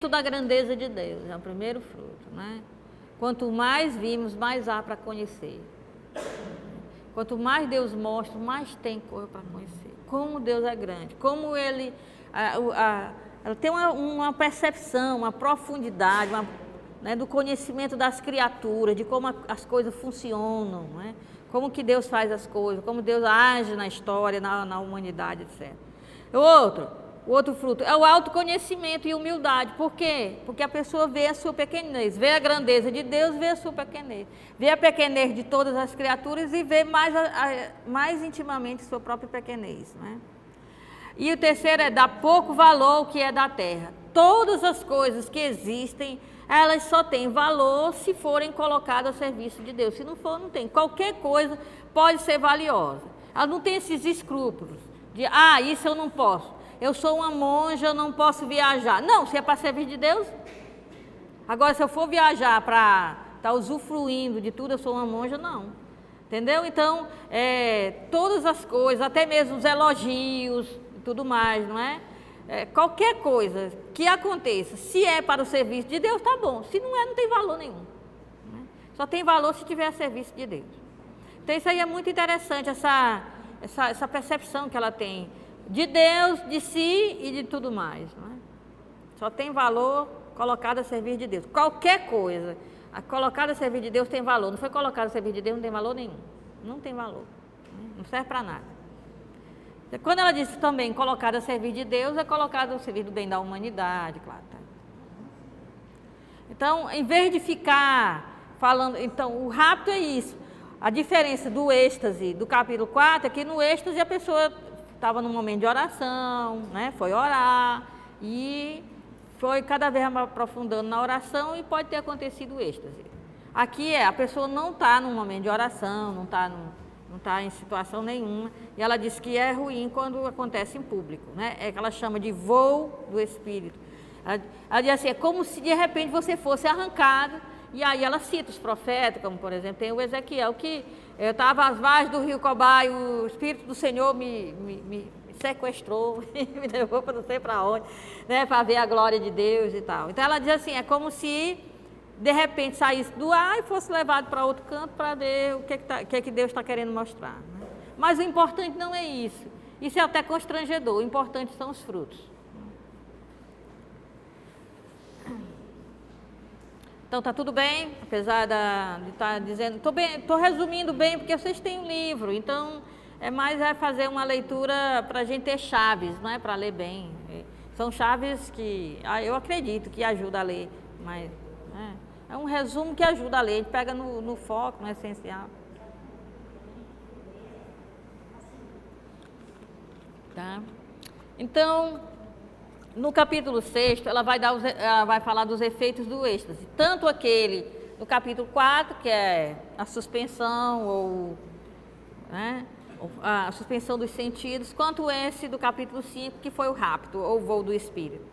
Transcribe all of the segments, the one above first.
Da grandeza de Deus, é o primeiro fruto, né? Quanto mais vimos, mais há para conhecer. Quanto mais Deus mostra, mais tem coisa para conhecer. Como Deus é grande, como Ele tem uma percepção, uma profundidade, né, do conhecimento das criaturas, de como as coisas funcionam, né? Como que Deus faz as coisas, como Deus age na história, na humanidade, etc. O outro fruto é o autoconhecimento e humildade. Por quê? Porque a pessoa vê a sua pequenez, vê a grandeza de Deus, vê a sua pequenez, vê a pequenez de todas as criaturas e vê mais intimamente sua própria pequenez, né? E o terceiro é dar pouco valor ao que é da terra. Todas as coisas que existem, elas só têm valor se forem colocadas a serviço de Deus. Se não for, não tem. Qualquer coisa pode ser valiosa. Ela não tem esses escrúpulos de, isso eu não posso. Eu sou uma monja, eu não posso viajar. Não, se é para servir de Deus. Agora, se eu for viajar para estar usufruindo de tudo, eu sou uma monja, não. Entendeu? Então, todas as coisas, até mesmo os elogios e tudo mais, não é? Qualquer coisa que aconteça, se é para o serviço de Deus, tá bom. Se não é, não tem valor nenhum. Né? Só tem valor se tiver a serviço de Deus. Então, isso aí é muito interessante, essa percepção que ela tem de Deus, de si e de tudo mais. Não é? Só tem valor colocado a serviço de Deus. Qualquer coisa colocada a serviço de Deus tem valor. Não foi colocado a serviço de Deus, não tem valor nenhum. Não tem valor. Não serve para nada. Quando ela diz também colocado a serviço de Deus, é colocado a serviço do bem da humanidade, claro. Tá? Então, em vez de ficar falando... Então, o rapto é isso. A diferença do êxtase, do capítulo 4, é que no êxtase a pessoa estava num momento de oração, né? Foi orar e foi cada vez mais aprofundando na oração e pode ter acontecido o êxtase. Aqui a pessoa não está num momento de oração, não está em situação nenhuma, e ela diz que é ruim quando acontece em público, né? É que ela chama de voo do Espírito. Ela diz assim, é como se de repente você fosse arrancado, e aí ela cita os profetas, como por exemplo tem o Ezequiel, que eu estava às margens do rio Cobai, o Espírito do Senhor me sequestrou, me levou para não sei para onde, né, para ver a glória de Deus e tal. Então ela diz assim, é como se de repente saísse do ar e fosse levado para outro canto para ver o que Deus está querendo mostrar. Né? Mas o importante não é isso. Isso é até constrangedor, o importante são os frutos. Então tá tudo bem, apesar de estar dizendo, estou resumindo bem porque vocês têm um livro, então é mais fazer uma leitura para a gente ter chaves, não é para ler bem. São chaves que eu acredito que ajuda a ler, mas é um resumo que ajuda a ler, a gente pega no foco, no essencial. Tá? Então, no capítulo 6, ela vai falar dos efeitos do êxtase. Tanto aquele no capítulo 4, que é a suspensão, ou a suspensão dos sentidos, quanto esse do capítulo 5, que foi o rapto, ou o voo do Espírito.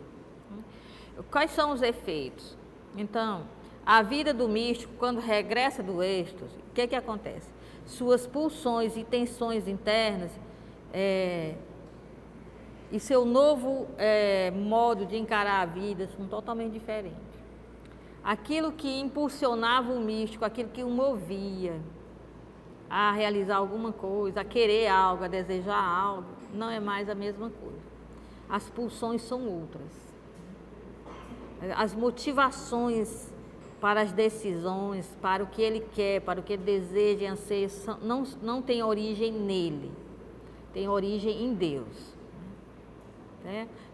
Quais são os efeitos? Então, a vida do místico, quando regressa do êxtase, o que acontece? Suas pulsões e tensões internas e seu novo modo de encarar a vida são totalmente diferentes. Aquilo que impulsionava o místico, aquilo que o movia a realizar alguma coisa, a querer algo, a desejar algo, não é mais a mesma coisa. As pulsões são outras. As motivações para as decisões, para o que ele quer, para o que ele deseja e anseia, não tem origem nele, tem origem em Deus.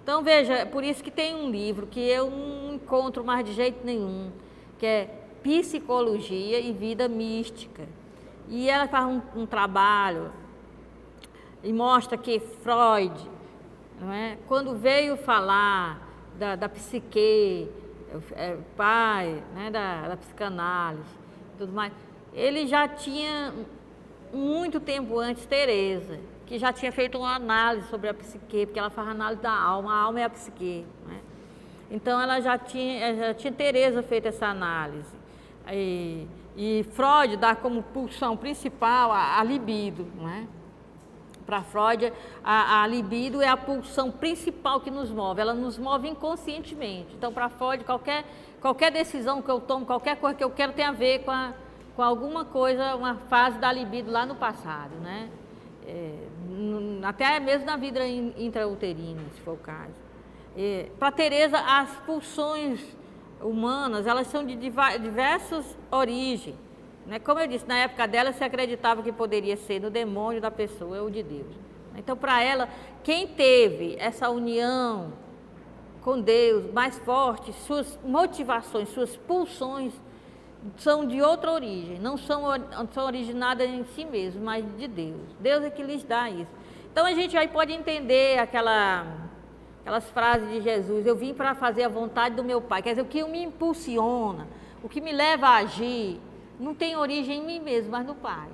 Então veja, é por isso que tem um livro que eu não encontro mais de jeito nenhum, que é Psicologia e Vida Mística. E ela faz um trabalho e mostra que Freud, quando veio falar da psique, pai, da psicanálise, tudo mais, ele já tinha muito tempo antes Teresa, que já tinha feito uma análise sobre a psique, porque ela faz análise da alma, a alma é a psique. Né? Então ela já tinha Teresa feito essa análise. E Freud dá como pulsão principal a libido, Para Freud, a libido é a pulsão principal que nos move, ela nos move inconscientemente. Então, para Freud, qualquer decisão que eu tomo, qualquer coisa que eu quero tem a ver com alguma coisa, uma fase da libido lá no passado, né? Até mesmo na vida intrauterina, se for o caso. Para Teresa, as pulsões humanas, elas são de diversas origens. Né? Como eu disse, na época dela se acreditava que poderia ser do demônio, da pessoa ou de Deus. Então, para ela, quem teve essa união com Deus mais forte, suas motivações, suas pulsões são de outra origem, não são originadas em si mesmo, mas de Deus. Deus é que lhes dá isso. Então, a gente aí pode entender aquelas frases de Jesus: eu vim para fazer a vontade do meu Pai. Quer dizer, o que me impulsiona, o que me leva a agir, não tem origem em mim mesmo, mas no Pai.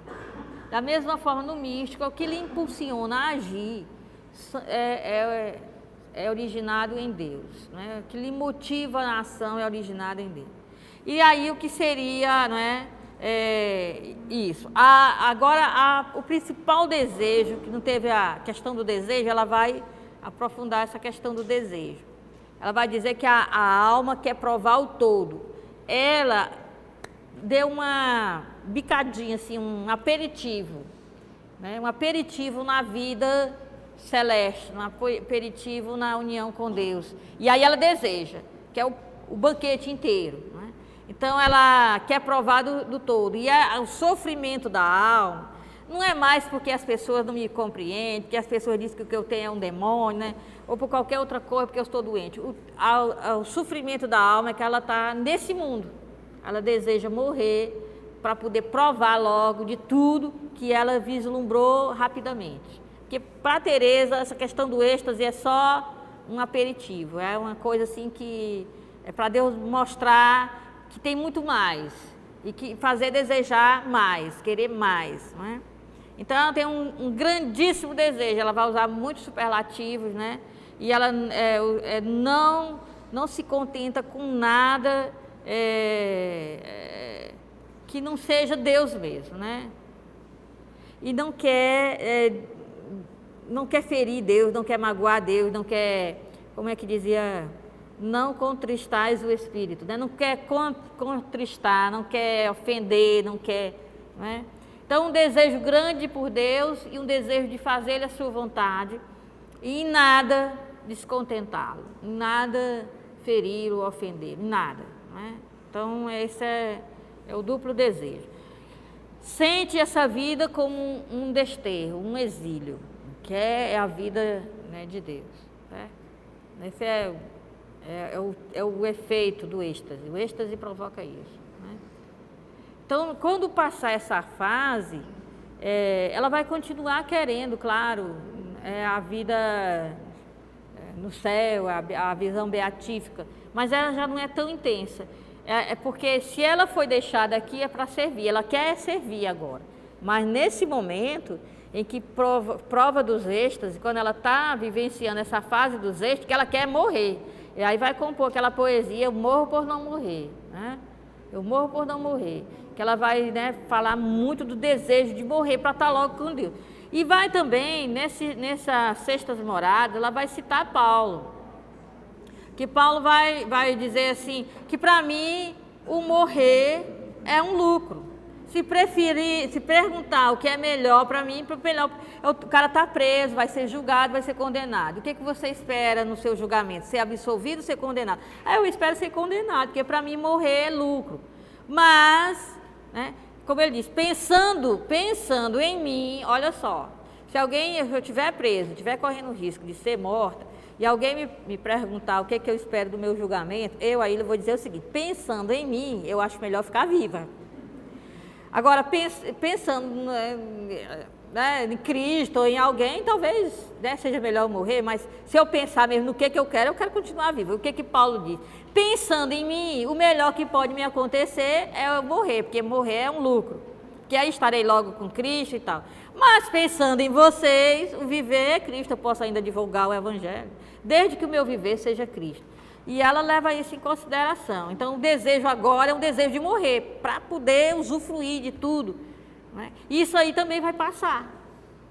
Da mesma forma, no místico, o que lhe impulsiona a agir é originado em Deus. Né? O que lhe motiva a ação é originado em Deus. E aí o que seria, né, isso? Agora, o principal desejo, que não teve a questão do desejo, ela vai aprofundar essa questão do desejo. Ela vai dizer que a alma quer provar o todo. Ela deu uma bicadinha, assim, um aperitivo, né? Um aperitivo na vida celeste, um aperitivo na união com Deus. E aí ela deseja, que é o banquete inteiro, né? Então ela quer provar do todo. E o sofrimento da alma não é mais porque as pessoas não me compreendem, porque as pessoas dizem que o que eu tenho é um demônio, né? Ou por qualquer outra coisa, porque eu estou doente. O sofrimento da alma é que ela está nesse mundo. Ela deseja morrer para poder provar logo de tudo que ela vislumbrou rapidamente. Porque para Teresa, essa questão do êxtase é só um aperitivo, é uma coisa assim que é para Deus mostrar que tem muito mais e que fazer desejar mais, querer mais, não é? Então ela tem um grandíssimo desejo, ela vai usar muitos superlativos, né? E ela não se contenta com nada que não seja Deus mesmo, né? E não quer ferir Deus, não quer magoar Deus, não quer, como é que dizia, não contristais o Espírito, né? Não quer contristar, não quer ofender, não quer, né? Então, um desejo grande por Deus e um desejo de fazer a sua vontade e em nada descontentá-lo, em nada feri-lo, ofender, em nada, né? Então, esse é o duplo desejo. Sente essa vida como um desterro, um exílio, que é a vida, né, de Deus, né? Esse é o efeito do êxtase. O êxtase provoca isso, né? Então, quando passar essa fase, ela vai continuar querendo, claro, a vida no céu, a visão beatífica, mas ela já não é tão intensa. Porque se ela foi deixada aqui é para servir, ela quer servir agora. Mas nesse momento em que prova dos êxtases, quando ela está vivenciando essa fase dos êxtases, que ela quer morrer. E aí vai compor aquela poesia, eu morro por não morrer, né? Eu morro por não morrer. Que ela vai, né, falar muito do desejo de morrer para estar logo com Deus. E vai também, nessas sextas moradas, ela vai citar Paulo. Que Paulo vai dizer assim, que para mim o morrer é um lucro. Se perguntar o que é melhor para mim, o cara está preso, vai ser julgado, vai ser condenado. O que você espera no seu julgamento? Ser absolvido ou ser condenado? Eu espero ser condenado, porque para mim morrer é lucro. Mas, né, como ele diz, pensando em mim, olha só, se eu estiver preso, estiver correndo risco de ser morta, e alguém me perguntar o que eu espero do meu julgamento, eu vou dizer o seguinte: pensando em mim, eu acho melhor ficar viva. Agora, pensando, né, em Cristo ou em alguém, talvez, né, seja melhor eu morrer, mas se eu pensar mesmo no que eu quero continuar viva. O que Paulo diz? Pensando em mim, o melhor que pode me acontecer é eu morrer, porque morrer é um lucro. Que aí estarei logo com Cristo e tal. Mas pensando em vocês, o viver é Cristo, eu posso ainda divulgar o Evangelho, desde que o meu viver seja Cristo. E ela leva isso em consideração. Então, o desejo agora é um desejo de morrer, para poder usufruir de tudo, né? Isso aí também vai passar.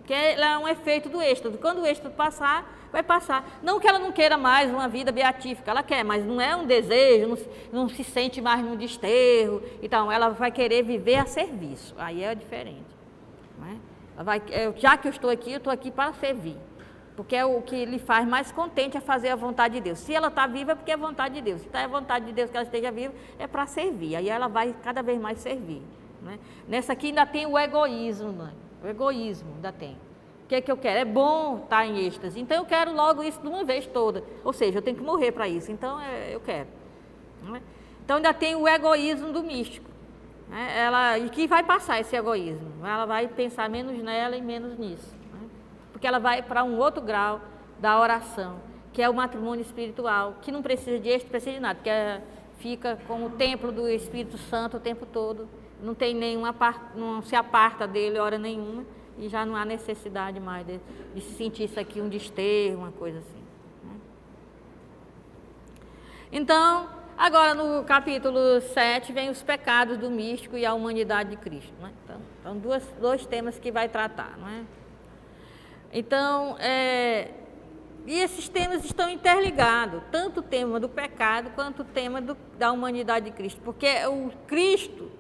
porque ela é um efeito do êxtase. Quando o êxtase passar, vai passar. Não que ela não queira mais uma vida beatífica, ela quer, mas não é um desejo, não se sente mais no desterro. Então, ela vai querer viver a serviço. Aí é diferente. Né? Já que eu estou aqui para servir. Porque é o que lhe faz mais contente é fazer a vontade de Deus. Se ela está viva, é porque é a vontade de Deus. Se está a vontade de Deus que ela esteja viva, é para servir. Aí ela vai cada vez mais servir. Né? Nessa aqui ainda tem o egoísmo, né? O egoísmo ainda tem. O que é que eu quero? É bom estar em êxtase. Então eu quero logo isso de uma vez toda. Ou seja, eu tenho que morrer para isso. Então eu quero. Né? Então ainda tem o egoísmo do místico. Né? E que vai passar esse egoísmo. Ela vai pensar menos nela e menos nisso. Porque ela vai para um outro grau da oração, que é o matrimônio espiritual, que não precisa de êxtase, precisa de nada, porque fica com o templo do Espírito Santo o tempo todo, não tem não se aparta dele hora nenhuma, e já não há necessidade mais de se sentir isso aqui um desterro, uma coisa assim. Né? Então, agora no capítulo 7 vem os pecados do místico e a humanidade de Cristo. Né? Então dois temas que vai tratar, não é? Então, e esses temas estão interligados, tanto o tema do pecado quanto o tema da humanidade de Cristo, porque é o Cristo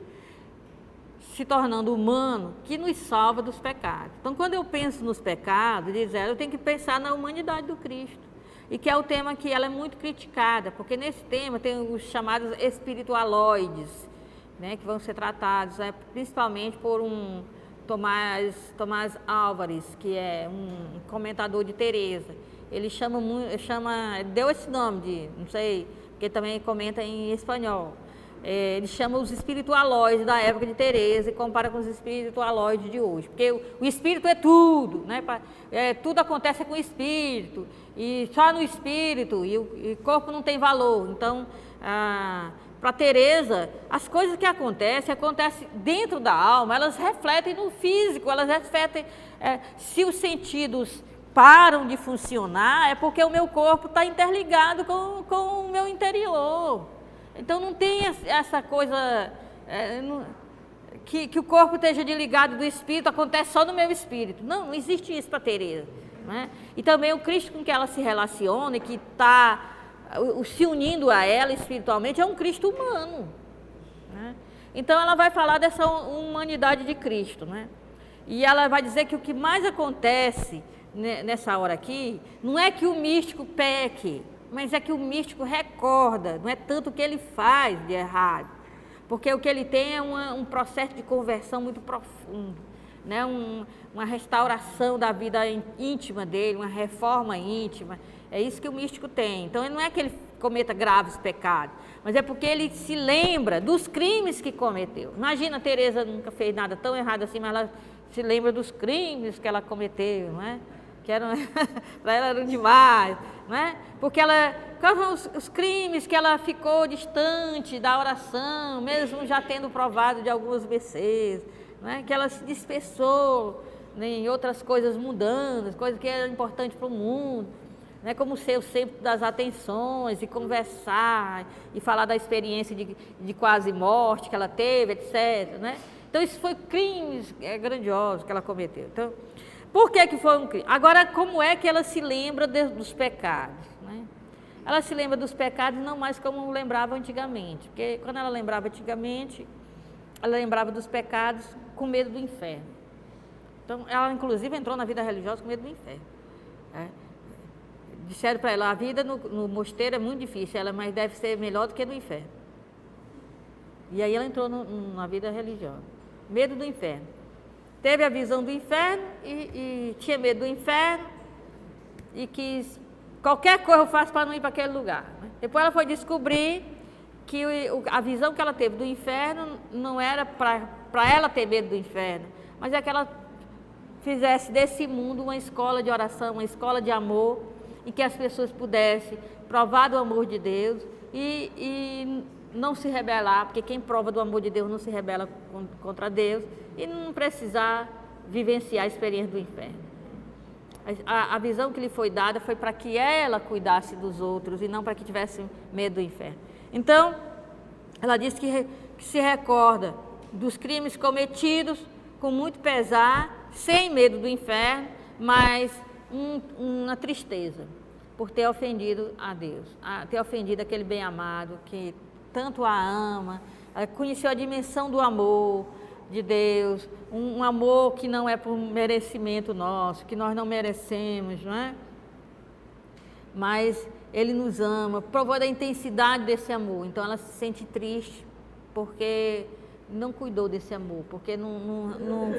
se tornando humano que nos salva dos pecados. Então, quando eu penso nos pecados, eu tenho que pensar na humanidade do Cristo, e que é o tema que ela é muito criticada, porque nesse tema tem os chamados espiritualoides, né, que vão ser tratados, principalmente por um Tomás Álvares, que é um comentador de Teresa. Ele deu esse nome não sei, porque também comenta em espanhol. Ele chama os espiritualóides da época de Teresa e compara com os espiritualóides de hoje. Porque o espírito é tudo, né? Tudo acontece com o espírito, e só no espírito, e o corpo não tem valor. Então, para Teresa, as coisas que acontecem dentro da alma, elas refletem no físico, elas refletem, se os sentidos param de funcionar, é porque o meu corpo está interligado com o meu interior. Então não tem essa coisa, que o corpo esteja desligado do espírito, acontece só no meu espírito. Não existe isso para Teresa. Né? E também o Cristo com que ela se relaciona e que está se unindo a ela espiritualmente é um Cristo humano. Né? Então ela vai falar dessa humanidade de Cristo. Né? E ela vai dizer que o que mais acontece nessa hora aqui, não é que o místico peque, mas é que o místico recorda, não é tanto o que ele faz de errado, porque o que ele tem é um processo de conversão muito profundo, né? Uma restauração da vida íntima dele, uma reforma íntima. É isso que o místico tem. Então, não é que ele cometa graves pecados, mas é porque ele se lembra dos crimes que cometeu. Imagina, Teresa nunca fez nada tão errado assim, mas ela se lembra dos crimes que ela cometeu, não é? Que para ela eram demais, não é? Porque quais foram os crimes que ela ficou distante da oração, mesmo já tendo provado de algumas vezes, não é? Que ela se dispersou, né, em outras coisas mundanas, coisas que eram importantes para o mundo, né, como ser o centro das atenções, e conversar, e falar da experiência de quase morte que ela teve, etc. Né? Então, isso foi crimes grandiosos que ela cometeu. Então, por que foi um crime? Agora, como é que ela se lembra dos pecados? Né? Ela se lembra dos pecados não mais como lembrava antigamente, porque quando ela lembrava antigamente, ela lembrava dos pecados com medo do inferno. Então, ela inclusive entrou na vida religiosa com medo do inferno. Né? Disseram para ela, a vida no mosteiro é muito difícil, mas deve ser melhor do que no inferno. E aí ela entrou na vida religiosa. Medo do inferno. Teve a visão do inferno e tinha medo do inferno e quis, qualquer coisa eu faço para não ir para aquele lugar. Né? Depois ela foi descobrir que a visão que ela teve do inferno não era para ela ter medo do inferno, mas é que ela fizesse desse mundo uma escola de oração, uma escola de amor, e que as pessoas pudessem provar do amor de Deus e não se rebelar, porque quem prova do amor de Deus não se rebela contra Deus, e não precisar vivenciar a experiência do inferno. A visão que lhe foi dada foi para que ela cuidasse dos outros e não para que tivesse medo do inferno. Então, ela diz que se recorda dos crimes cometidos com muito pesar sem medo do inferno, mas uma tristeza por ter ofendido a Deus, ter ofendido aquele bem-amado que tanto a ama, conheceu a dimensão do amor de Deus, um amor que não é por merecimento nosso, que nós não merecemos, não é? Mas Ele nos ama, provou da intensidade desse amor, então ela se sente triste porque não cuidou desse amor, porque não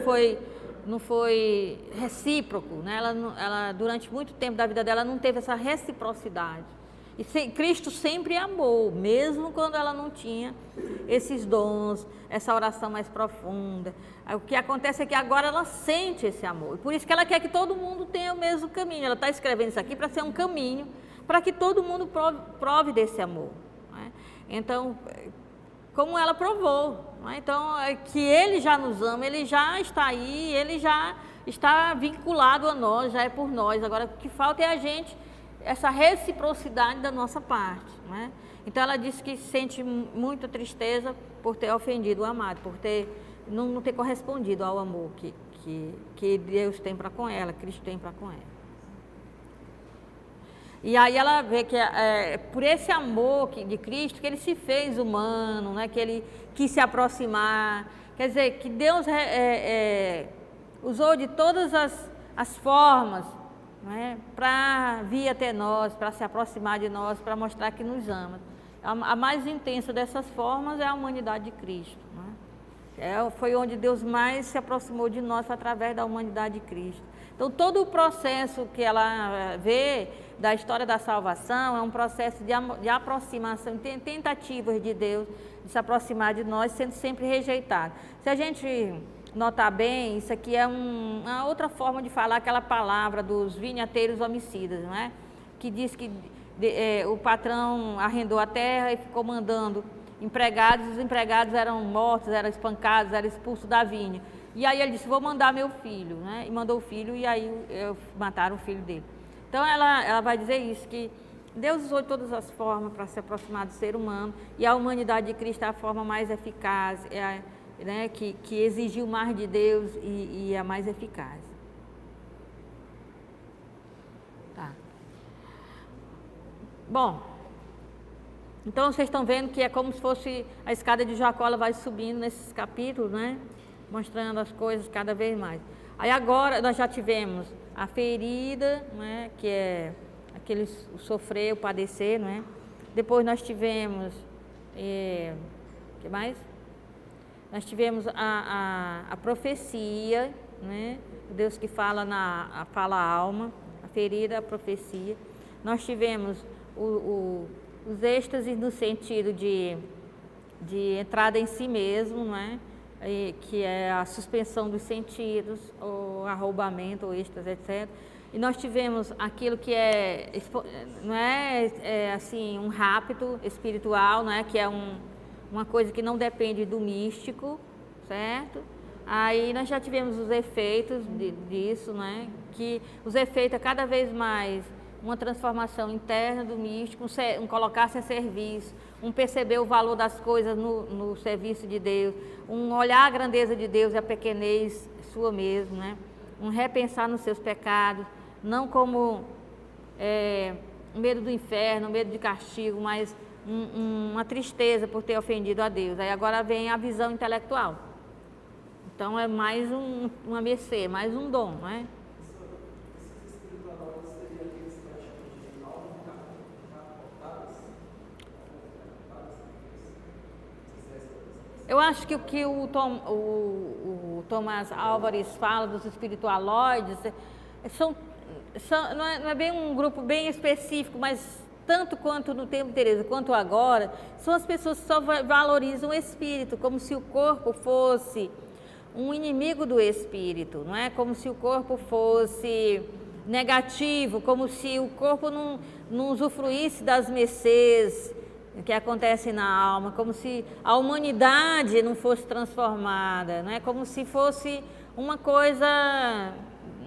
foi recíproco, né? Ela, durante muito tempo da vida dela, não teve essa reciprocidade. E Cristo sempre amou, mesmo quando ela não tinha esses dons, essa oração mais profunda. O que acontece é que agora ela sente esse amor. E por isso que ela quer que todo mundo tenha o mesmo caminho. Ela está escrevendo isso aqui para ser um caminho, para que todo mundo prove desse amor, né? Então, como ela provou, né? Então, que Ele já nos ama, Ele já está aí, Ele já está vinculado a nós, já é por nós. Agora, o que falta é a gente, essa reciprocidade da nossa parte, né? Então ela disse que sente muita tristeza por ter ofendido o amado, por não ter correspondido ao amor que Deus tem para com ela, Cristo tem para com ela. E aí ela vê que por esse amor de Cristo que Ele se fez humano, né? Que Ele quis se aproximar, quer dizer, que Deus usou de todas as formas, né, para vir até nós, para se aproximar de nós, para mostrar que nos ama. A mais intensa dessas formas é a humanidade de Cristo, né? Foi onde Deus mais se aproximou de nós, foi através da humanidade de Cristo. Então, todo o processo que ela vê da história da salvação é um processo de aproximação, tentativas de Deus de se aproximar de nós, sendo sempre rejeitado. Se a gente notar bem, isso aqui é uma outra forma de falar aquela palavra dos vinhateiros homicidas, não é? Que diz que o patrão arrendou a terra e ficou mandando empregados, os empregados eram mortos, eram espancados, eram expulsos da vinha. E aí ele disse, vou mandar meu filho, né? E mandou o filho e aí mataram o filho dele. Então ela vai dizer isso, que Deus usou de todas as formas para se aproximar do ser humano, e a humanidade de Cristo é a forma mais eficaz, né, que exigiu mais de Deus e é mais eficaz. Tá. Bom, então vocês estão vendo que é como se fosse a escada de Jacó, ela vai subindo nesses capítulos, né, mostrando as coisas cada vez mais. Aí agora nós já tivemos a ferida, né, que é aquele sofrer, o padecer, não é? Depois nós tivemos, o que mais? Nós tivemos a profecia, né? Deus que fala fala a alma, a ferida, a profecia. Nós tivemos os êxtases no sentido de entrada em si mesmo, não é? Que é a suspensão dos sentidos, o arroubamento, o êxtase, etc. E nós tivemos aquilo que não é assim, um rapto espiritual, não é? Que é uma coisa que não depende do místico, certo? Aí nós já tivemos os efeitos disso, né? Que os efeitos é cada vez mais uma transformação interna do místico, um colocar-se a serviço, um perceber o valor das coisas no serviço de Deus, um olhar a grandeza de Deus e a pequenez sua mesmo, né? Um repensar nos seus pecados, não como medo do inferno, medo de castigo, mas uma tristeza por ter ofendido a Deus. Aí agora vem a visão intelectual. Então é mais uma mercê, mais um dom, não é? Eu acho que o que o Tomás Álvares fala dos espiritualoides não é bem um grupo bem específico, mas tanto quanto no tempo de Teresa, quanto agora, são as pessoas que só valorizam o espírito, como se o corpo fosse um inimigo do espírito, não é? Como se o corpo fosse negativo, como se o corpo não usufruísse das mercês que acontecem na alma, como se a humanidade não fosse transformada, não é? Como se fosse uma coisa,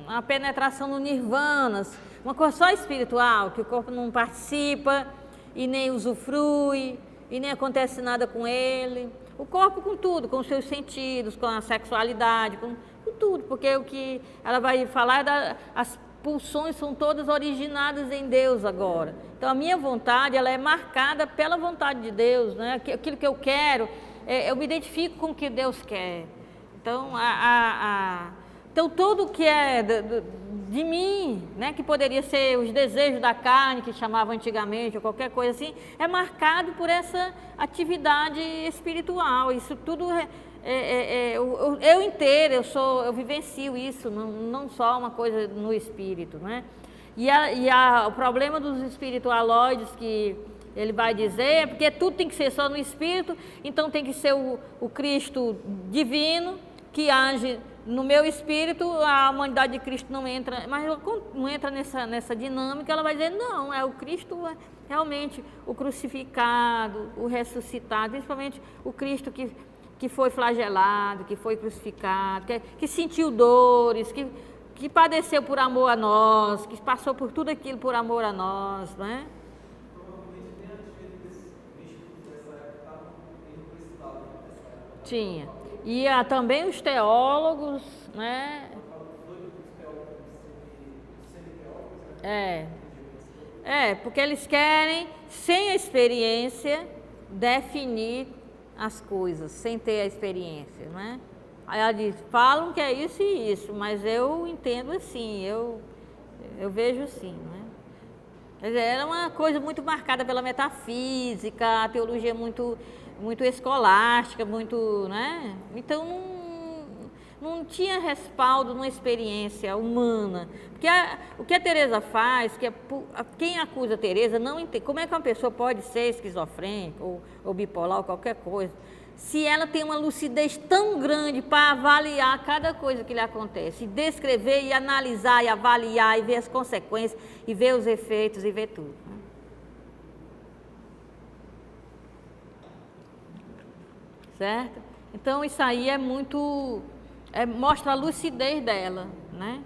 uma penetração no nirvana, uma coisa só espiritual, que o corpo não participa e nem usufrui e nem acontece nada com ele. O corpo com tudo, com os seus sentidos, com a sexualidade, com tudo, porque o que ela vai falar, as pulsões são todas originadas em Deus agora. Então a minha vontade, ela é marcada pela vontade de Deus, né? Aquilo que eu quero, eu me identifico com o que Deus quer. Então, então tudo que é de mim, né, que poderia ser os desejos da carne, que chamava antigamente, ou qualquer coisa assim, é marcado por essa atividade espiritual. Isso tudo eu inteiro, eu vivencio isso, não só uma coisa no espírito, né? O problema dos espiritualoides que ele vai dizer é porque tudo tem que ser só no espírito, então tem que ser o Cristo divino que age no meu espírito, a humanidade de Cristo não entra, mas não entra nessa dinâmica. Ela vai dizer, não, é o Cristo realmente o crucificado, o ressuscitado, principalmente o Cristo que foi flagelado, que foi crucificado, que sentiu dores, que padeceu por amor a nós, que passou por tudo aquilo por amor a nós, né? Tinha. E também os teólogos, né? Porque eles querem, sem a experiência, definir as coisas, sem ter a experiência, né? Aí ela diz, falam que é isso e isso, mas eu entendo assim, eu vejo assim, né? Quer dizer, era uma coisa muito marcada pela metafísica, a teologia muito escolástica, muito, né? Então não tinha respaldo numa experiência humana. Porque o que a Teresa faz, quem acusa a Teresa não entende como é que uma pessoa pode ser esquizofrênica ou bipolar ou qualquer coisa, se ela tem uma lucidez tão grande para avaliar cada coisa que lhe acontece, e descrever e analisar e avaliar e ver as consequências e ver os efeitos e ver tudo. Certo? Então isso aí é muito, mostra a lucidez dela, né?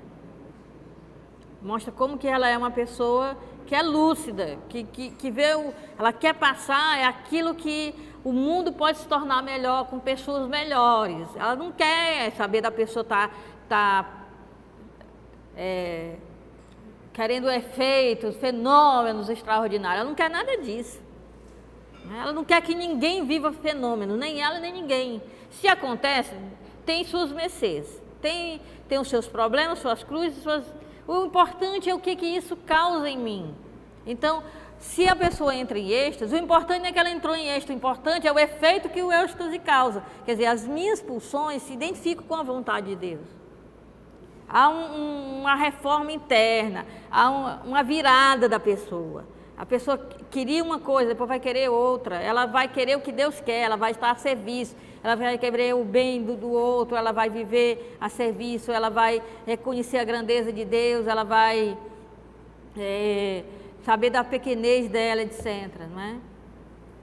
Mostra como que ela é uma pessoa que é lúcida, que vê, ela quer passar aquilo que o mundo pode se tornar melhor com pessoas melhores. Ela não quer saber da pessoa querendo efeitos, fenômenos extraordinários. Ela não quer nada disso. Ela não quer que ninguém viva fenômeno, nem ela nem ninguém. Se acontece, tem suas mercês, tem os seus problemas, suas cruzes, o importante é o que isso causa em mim. Então, se a pessoa entra em êxtase, o importante não é que ela entrou em êxtase, o importante é o efeito que o êxtase causa. Quer dizer, as minhas pulsões se identificam com a vontade de Deus. Há uma reforma interna, há uma virada da pessoa. A pessoa queria uma coisa, depois vai querer outra. Ela vai querer o que Deus quer, ela vai estar a serviço. Ela vai querer o bem do outro, ela vai viver a serviço, ela vai reconhecer a grandeza de Deus, ela vai saber da pequenez dela, etc. Não é?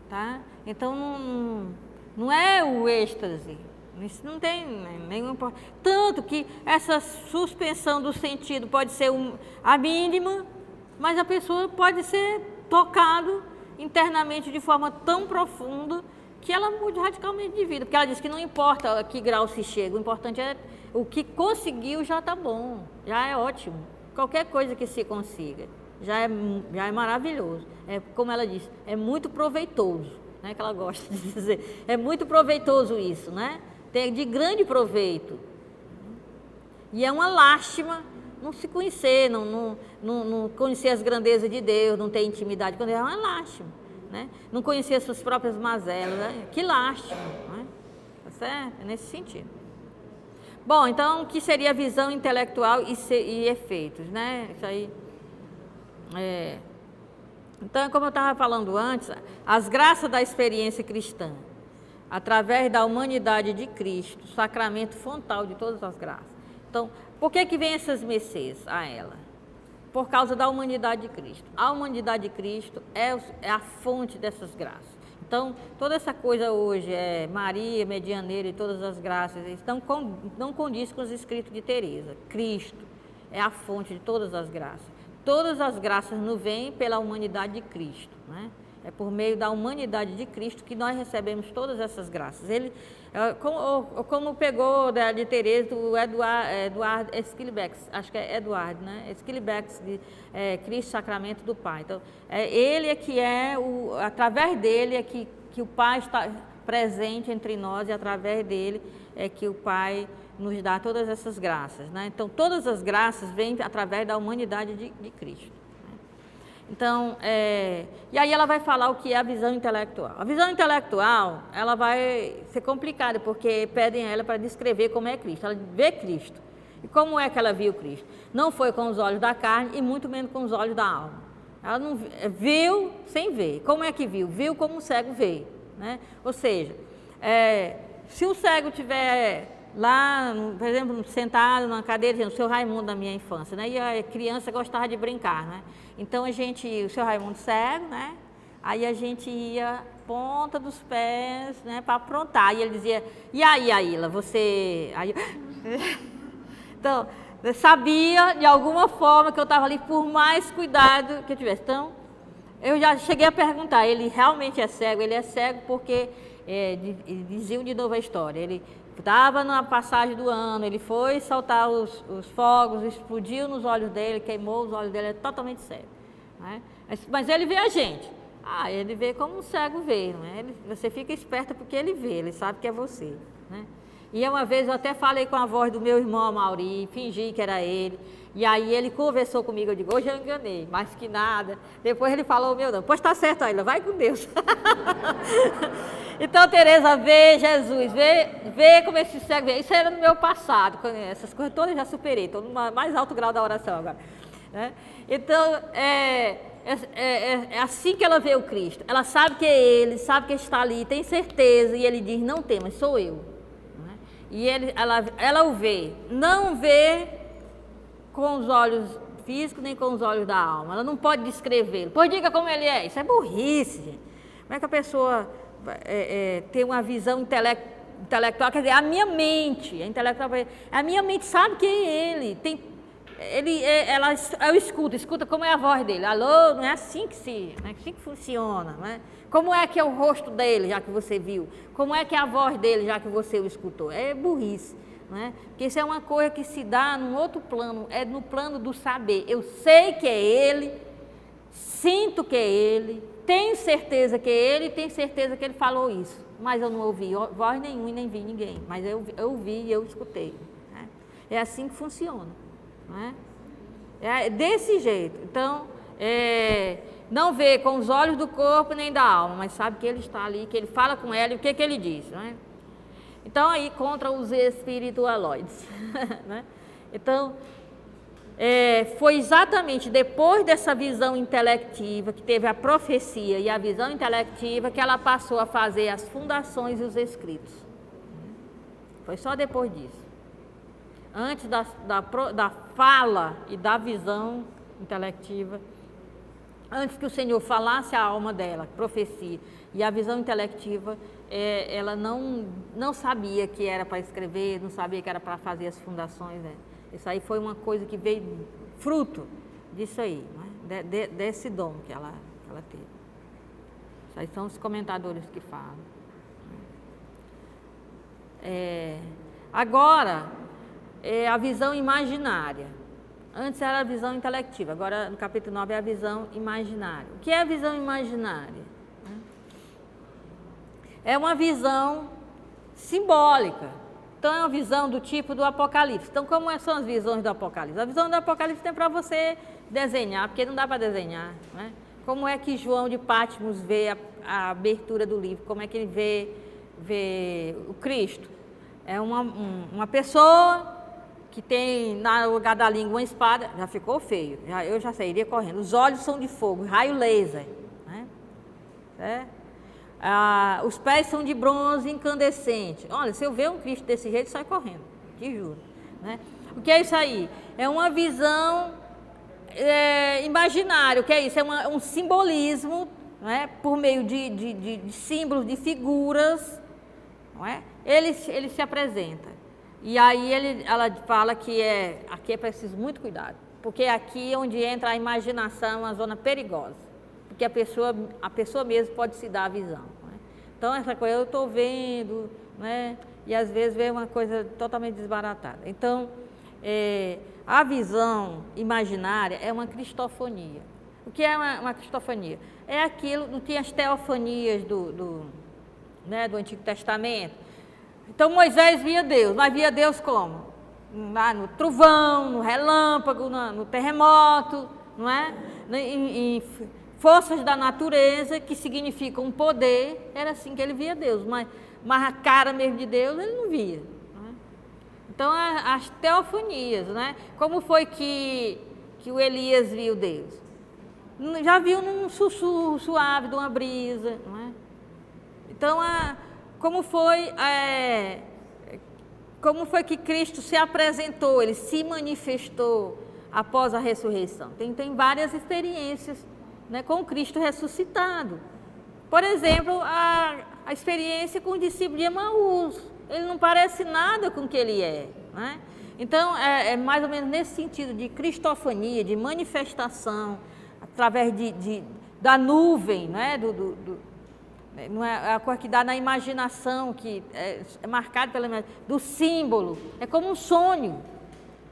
Tá? Então, não é o êxtase. Isso não tem nenhum importância. Tanto que essa suspensão do sentido pode ser a mínima, mas a pessoa pode ser tocada internamente de forma tão profunda que ela mude radicalmente de vida. Porque ela diz que não importa a que grau se chega, o importante é o que conseguiu, já está bom, já é ótimo. Qualquer coisa que se consiga já é maravilhoso. Como ela diz, é muito proveitoso, né, que ela gosta de dizer. É muito proveitoso isso, né? Tem de grande proveito. E é uma lástima não se conhecer, não conhecer as grandezas de Deus, não ter intimidade com Deus, é uma lástima, né? Não conhecer as suas próprias mazelas, né? Que lástima, né? Tá certo? É nesse sentido. Bom, então, o que seria a visão intelectual e efeitos, né? Isso aí. Então, como eu estava falando antes, as graças da experiência cristã, através da humanidade de Cristo, sacramento fontal de todas as graças. Então, por que vem essas mercês a ela? Por causa da humanidade de Cristo. A humanidade de Cristo é a fonte dessas graças. Então, toda essa coisa hoje Maria, medianeira e todas as graças, não condiz com os escritos de Teresa. Cristo é a fonte de todas as graças. Todas as graças nos vêm pela humanidade de Cristo, né? É por meio da humanidade de Cristo que nós recebemos todas essas graças. Ele, como pegou de Teresa, o Eduardo Schillebeeckx, acho que é Eduardo, né? Schillebeeckx, de Cristo, Sacramento do Pai. Então, ele é que através dele é que o Pai está presente entre nós, e através dele é que o Pai nos dá todas essas graças, né? Então, todas as graças vêm através da humanidade de Cristo. Né? Então, e aí ela vai falar o que é a visão intelectual. A visão intelectual, ela vai ser complicada, porque pedem a ela para descrever como é Cristo. Ela vê Cristo. E como é que ela viu Cristo? Não foi com os olhos da carne e muito menos com os olhos da alma. Ela não viu sem ver. Como é que viu? Viu como o cego vê. Né? Ou seja, se o cego tiver lá, por exemplo, sentado na cadeira, dizendo, o seu Raimundo da minha infância, né? E a criança gostava de brincar, né? Então o seu Raimundo cego, né? Aí a gente ia ponta dos pés, né, para aprontar. E ele dizia, e aí, Aila, você... Aí, então, eu sabia de alguma forma que eu estava ali, por mais cuidado que eu tivesse. Então, eu já cheguei a perguntar, ele realmente é cego? Ele é cego porque, diziam de novo a história, ele estava na passagem do ano, ele foi soltar os fogos, explodiu nos olhos dele, queimou os olhos dele, é totalmente cego. Né? Mas ele vê a gente. Ele vê como um cego vê, não é? Você fica esperta porque ele vê, ele sabe que é você. Né? E uma vez eu até falei com a voz do meu irmão Mauri, fingi que era ele. E aí ele conversou comigo, eu digo, hoje eu enganei, mais que nada. Depois ele falou, meu não, pois está certo ainda, vai com Deus. Então, Teresa, vê Jesus, vê como esse cego vê. Isso era no meu passado, essas coisas todas eu já superei, estou no mais alto grau da oração agora. Né? Então, é assim que ela vê o Cristo. Ela sabe que é Ele, sabe que está ali, tem certeza, e Ele diz, não temas, sou eu. Né? E ela o vê, não vê com os olhos físicos, nem com os olhos da alma. Ela não pode descrevê-lo. Pois diga como ele é. Isso é burrice, gente. Como é que a pessoa tem uma visão intelectual? Quer dizer, a minha mente, a minha mente sabe quem é ele. Eu escuta como é a voz dele. Alô, não é assim não é assim que funciona. Não é? Como é que é o rosto dele, já que você viu? Como é que é a voz dele, já que você o escutou? É burrice. Né? Porque isso é uma coisa que se dá num outro plano, é no plano do saber. Eu sei que é ele, sinto que é ele, tenho certeza que é ele, tenho certeza que ele falou isso, mas eu não ouvi voz nenhuma e nem vi ninguém, mas eu ouvi e eu escutei. Né? É assim que funciona. Né? É desse jeito. Então, não vê com os olhos do corpo nem da alma, mas sabe que ele está ali, que ele fala com ela e o que ele diz. Né? Então, aí, contra os espiritualoides. Né? Então, foi exatamente depois dessa visão intelectiva, que teve a profecia e a visão intelectiva, que ela passou a fazer as fundações e os escritos. Foi só depois disso. Antes da fala e da visão intelectiva, antes que o Senhor falasse a alma dela, profecia, e a visão intelectiva, ela não sabia que era para escrever, não sabia que era para fazer as fundações. Né? Isso aí foi uma coisa que veio fruto disso aí, né? Desse dom que ela teve. Isso aí são os comentadores que falam. Agora, a visão imaginária. Antes era a visão intelectiva, agora no capítulo 9 é a visão imaginária. O que é a visão imaginária? É uma visão simbólica. Então, é uma visão do tipo do Apocalipse. Então, como são as visões do Apocalipse? A visão do Apocalipse tem para você desenhar, porque não dá para desenhar. Né? Como é que João de Patmos vê a abertura do livro? Como é que ele vê o Cristo? É uma pessoa que tem no lugar da língua uma espada, já ficou feio, eu já sairia correndo. Os olhos são de fogo, raio laser. Né? Os pés são de bronze incandescente. Olha, se eu ver um Cristo desse jeito, sai correndo, te juro. Né? O que é isso aí? É uma visão imaginária. O que é isso? É um simbolismo, né? Por meio de símbolos, de figuras. Não é? Ele se apresenta. E aí ela fala que aqui é preciso muito cuidado. Porque aqui é onde entra a imaginação, uma zona perigosa. porque a pessoa mesmo pode se dar a visão. Né? Então, essa coisa eu estou vendo, né? E às vezes vem uma coisa totalmente desbaratada. Então, a visão imaginária é uma cristofonia. O que é uma cristofonia? É aquilo, não tinha as teofanias do Antigo Testamento. Então Moisés via Deus, mas via Deus como? Lá no trovão, no relâmpago, no terremoto, não é? Em forças da natureza que significam um poder, era assim que ele via Deus, mas a cara mesmo de Deus ele não via. Não é? Então as teofanias, né? Como foi que o Elias viu Deus? Já viu num sussurro suave de uma brisa, não é? Então, como foi que Cristo se apresentou, ele se manifestou após a ressurreição? Tem várias experiências, né, com Cristo ressuscitado. Por exemplo, a experiência com o discípulo de Emaús, ele não parece nada com o que ele é, né? Então, é mais ou menos nesse sentido de cristofania, de manifestação, através da nuvem, né? Não é a coisa que dá na imaginação, que é marcado do símbolo, é como um sonho.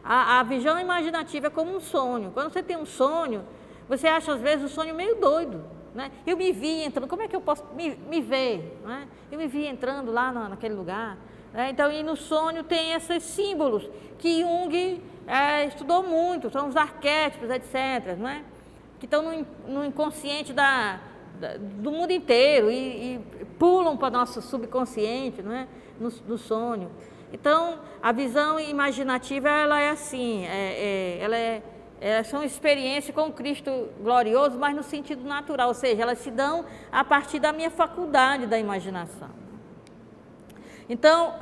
A visão imaginativa é como um sonho. Quando você tem um sonho, você acha às vezes o sonho meio doido, né? Eu me vi entrando, como é que eu posso me ver? Né? Eu me vi entrando lá naquele lugar. Né? Então, e no sonho tem esses símbolos que Jung estudou muito, são os arquétipos, etc., não é? Que estão no inconsciente do mundo inteiro e pulam para o nosso subconsciente, não é? No sonho. Então, a visão imaginativa, ela é assim, são experiências com Cristo glorioso, mas no sentido natural, ou seja, elas se dão a partir da minha faculdade da imaginação. Então,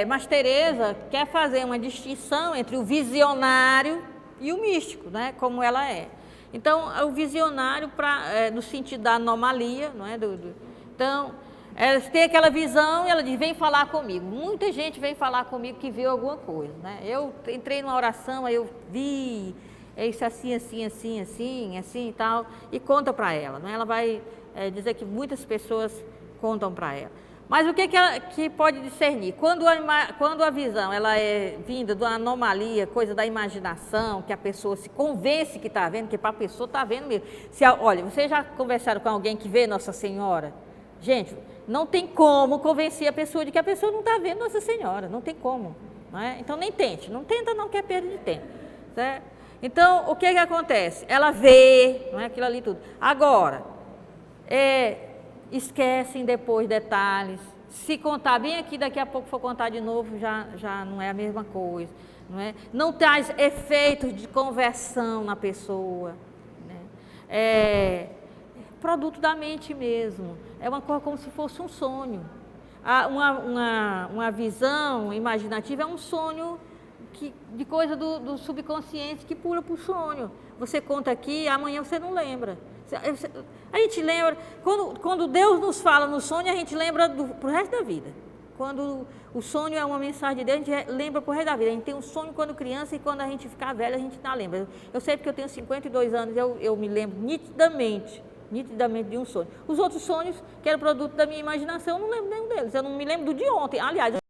mas Teresa quer fazer uma distinção entre o visionário e o místico, né? Como ela é. Então, o visionário, no sentido da anomalia, não é? Então, ela tem aquela visão e ela diz, vem falar comigo. Muita gente vem falar comigo que viu alguma coisa, né? Eu entrei numa oração, aí eu vi, isso assim, assim, assim, assim, assim e tal, e conta para ela, né? Ela vai dizer que muitas pessoas contam para ela. Mas o que pode discernir? Quando a visão ela é vinda de uma anomalia, coisa da imaginação, que a pessoa se convence que está vendo, que para a pessoa está vendo mesmo. Olha, vocês já conversaram com alguém que vê Nossa Senhora? Gente, não tem como convencer a pessoa de que a pessoa não está vendo Nossa Senhora, não tem como. Não é? Então nem tente, não tenta não, que é perda de tempo. Certo? Então, o que acontece? Ela vê, não é aquilo ali tudo. Agora, esquecem depois detalhes. Se contar bem aqui, daqui a pouco for contar de novo, já não é a mesma coisa. Não é? Não traz efeitos de conversão na pessoa. Né? É produto da mente mesmo. É uma coisa como se fosse um sonho. Uma visão imaginativa é um sonho de coisa do subconsciente que pula para o sonho. Você conta aqui, amanhã você não lembra. A gente lembra, quando Deus nos fala no sonho, a gente lembra pro resto da vida. Quando o sonho é uma mensagem de Deus, a gente lembra pro resto da vida. A gente tem um sonho quando criança e quando a gente ficar velha, a gente não lembra. Eu sei porque eu tenho 52 anos, eu me lembro nitidamente de um sonho. Os outros sonhos, que eram produto da minha imaginação, eu não lembro nenhum deles. Eu não me lembro do de ontem. Aliás,